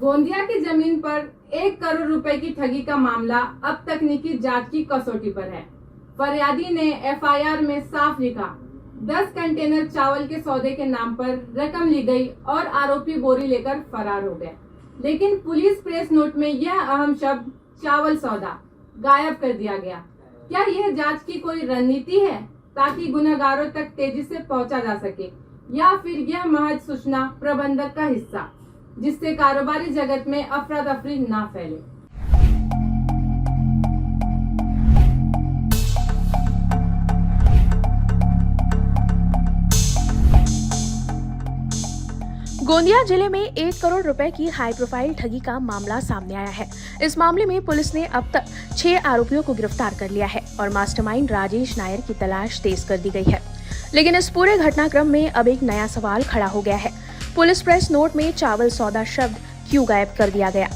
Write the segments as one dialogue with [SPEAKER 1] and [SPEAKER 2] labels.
[SPEAKER 1] गोंदिया की जमीन पर 1 करोड़ रुपए की ठगी का मामला अब तकनीकी जांच की कसौटी पर है। फरियादी ने एफआईआर में साफ लिखा, 10 कंटेनर चावल के सौदे के नाम पर रकम ली गई और आरोपी बोरी लेकर फरार हो गए। लेकिन पुलिस प्रेस नोट में यह अहम शब्द चावल सौदा गायब कर दिया गया। क्या यह जांच की कोई रणनीति है ताकि गुनहगारों तक तेजी से पहुंचा जा सके, या फिर यह महज सूचना प्रबंधक का हिस्सा जिससे कारोबारी जगत में अफरा तफरी ना फैले।
[SPEAKER 2] गोंदिया जिले में 1 करोड़ रुपए की हाई प्रोफाइल ठगी का मामला सामने आया है। इस मामले में पुलिस ने अब तक 6 आरोपियों को गिरफ्तार कर लिया है और मास्टरमाइंड राजेश नायर की तलाश तेज कर दी गई है। लेकिन इस पूरे घटनाक्रम में अब एक नया सवाल खड़ा हो गया है। पुलिस प्रेस नोट में चावल सौदा शब्द क्यों गायब कर दिया गया?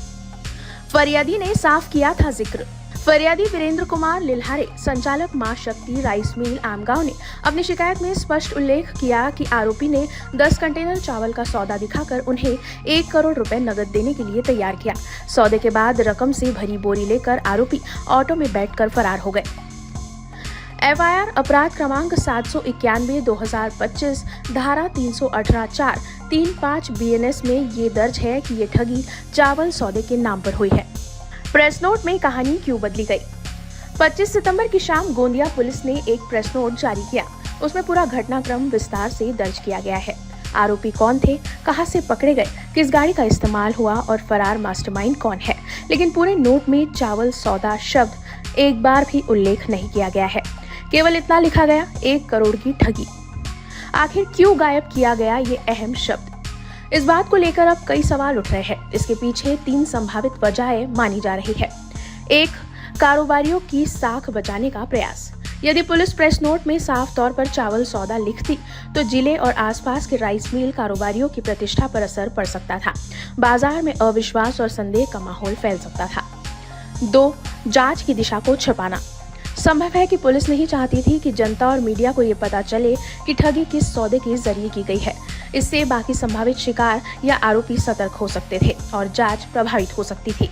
[SPEAKER 2] फरियादी ने साफ किया था जिक्र। फरियादी वीरेंद्र कुमार लिल्हारे, संचालक मां शक्ति राइस मिल आमगांव ने अपनी शिकायत में स्पष्ट उल्लेख किया कि आरोपी ने 10 कंटेनर चावल का सौदा दिखाकर उन्हें 1 करोड़ रुपए नकद देने के लिए तैयार किया। सौदे के बाद रकम से भरी बोरी लेकर आरोपी ऑटो में बैठकर फरार हो गए। एफआईआर अपराध क्रमांक 791/2025 धारा 318(4)35 बीएनएस में ये दर्ज है कि ये ठगी चावल सौदे के नाम पर हुई है। प्रेस नोट में कहानी क्यों बदली गई? 25 सितंबर की शाम गोंदिया पुलिस ने एक प्रेस नोट जारी किया। उसमें पूरा घटनाक्रम विस्तार से दर्ज किया गया है। आरोपी कौन थे, कहां से पकड़े गए, किस गाड़ी का इस्तेमाल हुआ और फरार मास्टरमाइंड कौन है। लेकिन पूरे नोट में चावल सौदा शब्द एक बार भी उल्लेख नहीं किया गया है। केवल इतना लिखा गया, 1 करोड़ की ठगी। आखिर क्यों गायब किया गया ये अहम शब्द? इस बात को लेकर अब कई सवाल उठ रहे हैं। इसके पीछे 3 संभावित वजहें मानी जा रही है। 1, कारोबारियों की साख बचाने का प्रयास। यदि पुलिस प्रेस नोट में साफ तौर पर चावल सौदा लिखती तो जिले और आसपास के राइस मिल कारोबारियों की प्रतिष्ठा पर असर पड़ सकता था। बाजार में अविश्वास और संदेह का माहौल फैल सकता था। 2, जांच की दिशा को छिपाना। संभव है कि पुलिस नहीं चाहती थी कि जनता और मीडिया को ये पता चले कि ठगी किस सौदे के जरिए की गई है। इससे बाकी संभावित शिकार या आरोपी सतर्क हो सकते थे और जांच प्रभावित हो सकती थी।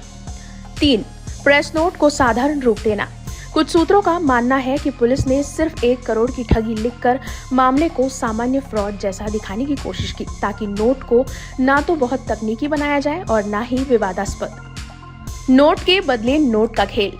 [SPEAKER 2] 3, प्रेस नोट को साधारण रूप देना। कुछ सूत्रों का मानना है कि पुलिस ने सिर्फ 1 करोड़ की ठगी लिखकर मामले को सामान्य फ्रॉड जैसा दिखाने की कोशिश की, ताकि नोट को ना तो बहुत तकनीकी बनाया जाए और ना ही विवादास्पद। नोट के बदले नोट का खेल।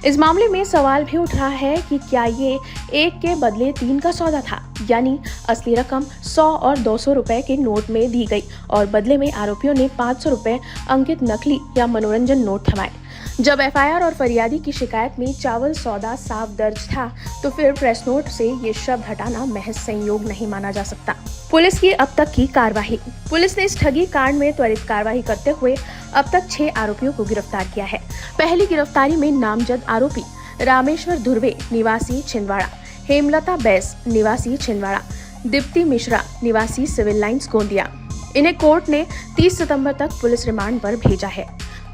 [SPEAKER 2] इस मामले में सवाल भी उठ रहा है कि क्या ये 1 के बदले 3 का सौदा था, यानी असली रकम 100 और 200 रुपए के नोट में दी गई और बदले में आरोपियों ने 500 रुपए अंकित नकली या मनोरंजन नोट थमाए। जब एफआईआर और फरियादी की शिकायत में चावल सौदा साफ दर्ज था, तो फिर प्रेस नोट से ये शब्द हटाना महज संयोग नहीं माना जा सकता। पुलिस की अब तक की कार्यवाही। पुलिस ने इस ठगी कांड में त्वरित कार्रवाई करते हुए अब तक 6 आरोपियों को गिरफ्तार किया है। पहली गिरफ्तारी में नामजद आरोपी रामेश्वर धुर्वे निवासी छिंदवाड़ा, हेमलता बैस निवासी छिंदवाड़ा, दीप्ति मिश्रा निवासी सिविल लाइंस गोंदिया। इन्हें कोर्ट ने 30 सितंबर तक पुलिस रिमांड पर भेजा है।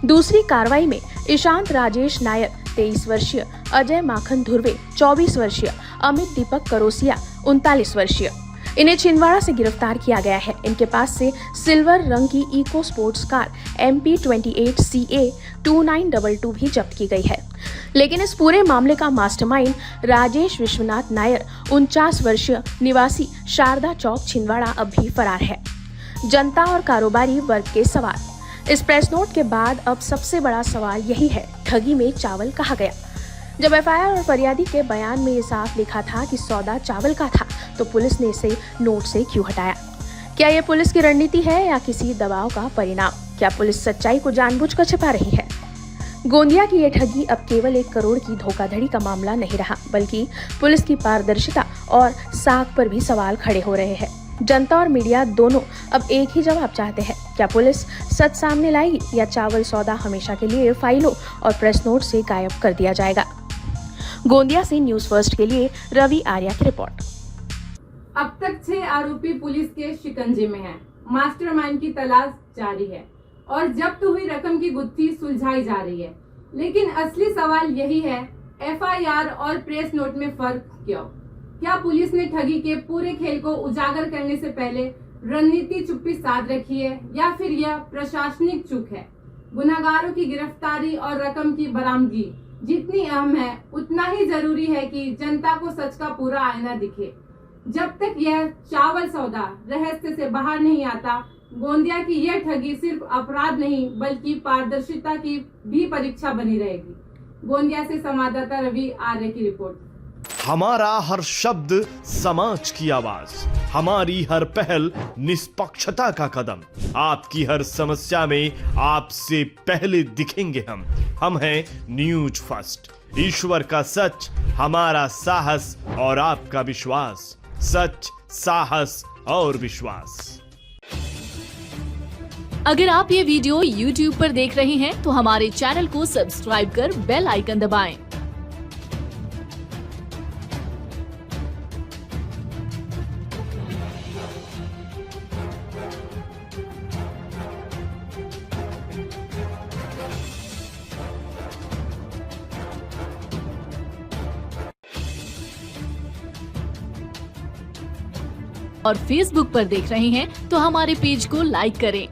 [SPEAKER 2] दूसरी कार्रवाई में ईशांत राजेश नायर 23 वर्षीय, अजय माखन धुर्वे 24 वर्षीय, अमित दीपक करोसिया 39 वर्षीय। इन्हें छिंदवाड़ा से गिरफ्तार किया गया है। इनके पास से सिल्वर रंग की इको स्पोर्ट्स कार MP28CA2922 भी जब्त की गई है। लेकिन इस पूरे मामले का मास्टरमाइंड राजेश विश्वनाथ नायर 49 वर्षीय निवासी शारदा चौक छिंदवाड़ा अब भी फरार है। जनता और कारोबारी वर्ग के सवाल। इस प्रेस नोट के बाद अब सबसे बड़ा सवाल यही है, ठगी में चावल कहाँ गया? जब एफआईआर और फरियादी के बयान में ये साफ लिखा था कि सौदा चावल का था, तो पुलिस ने इसे नोट से क्यों हटाया? क्या ये पुलिस की रणनीति है या किसी दबाव का परिणाम? क्या पुलिस सच्चाई को जानबूझकर छिपा रही है? गोंदिया की ये ठगी अब केवल 1 करोड़ की धोखाधड़ी का मामला नहीं रहा, बल्कि पुलिस की पारदर्शिता और साख पर भी सवाल खड़े हो रहे हैं। जनता और मीडिया दोनों अब एक ही जवाब चाहते हैं। क्या पुलिस सच सामने लाएगी या चावल सौदा हमेशा के लिए फाइलों और प्रेस नोट से गायब कर दिया जाएगा? गोंदिया से न्यूज़ फर्स्ट के लिए रवि आर्या की रिपोर्ट।
[SPEAKER 1] अब तक 6 आरोपी पुलिस के शिकंजे में हैं। मास्टरमाइंड की तलाश जारी है और जब्त हुई रकम की गुत्थी सुलझाई जा रही है। लेकिन असली सवाल यही है, एफआईआर और प्रेस नोट में फर्क क्यों? क्या पुलिस ने ठगी के पूरे खेल को उजागर करने से पहले रणनीति चुप्पी साध रखी है या फिर यह प्रशासनिक चूक है? गुनहगारों की गिरफ्तारी और रकम की बरामदगी जितनी अहम है, उतना ही जरूरी है कि जनता को सच का पूरा आईना दिखे। जब तक यह चावल सौदा रहस्य से बाहर नहीं आता, गोंदिया की यह ठगी सिर्फ अपराध नहीं बल्कि पारदर्शिता की भी परीक्षा बनी रहेगी। गोंदिया से संवाददाता रवि आर्य की रिपोर्ट।
[SPEAKER 3] हमारा हर शब्द समाज की आवाज, हमारी हर पहल निष्पक्षता का कदम। आपकी हर समस्या में आपसे पहले दिखेंगे हम हैं न्यूज फर्स्ट। ईश्वर का सच, हमारा साहस और आपका विश्वास। सच, साहस और विश्वास।
[SPEAKER 4] अगर आप ये वीडियो YouTube पर देख रहे हैं तो हमारे चैनल को सब्सक्राइब कर बेल आइकन दबाएं। और Facebook पर देख रहे हैं तो हमारे पेज को लाइक करें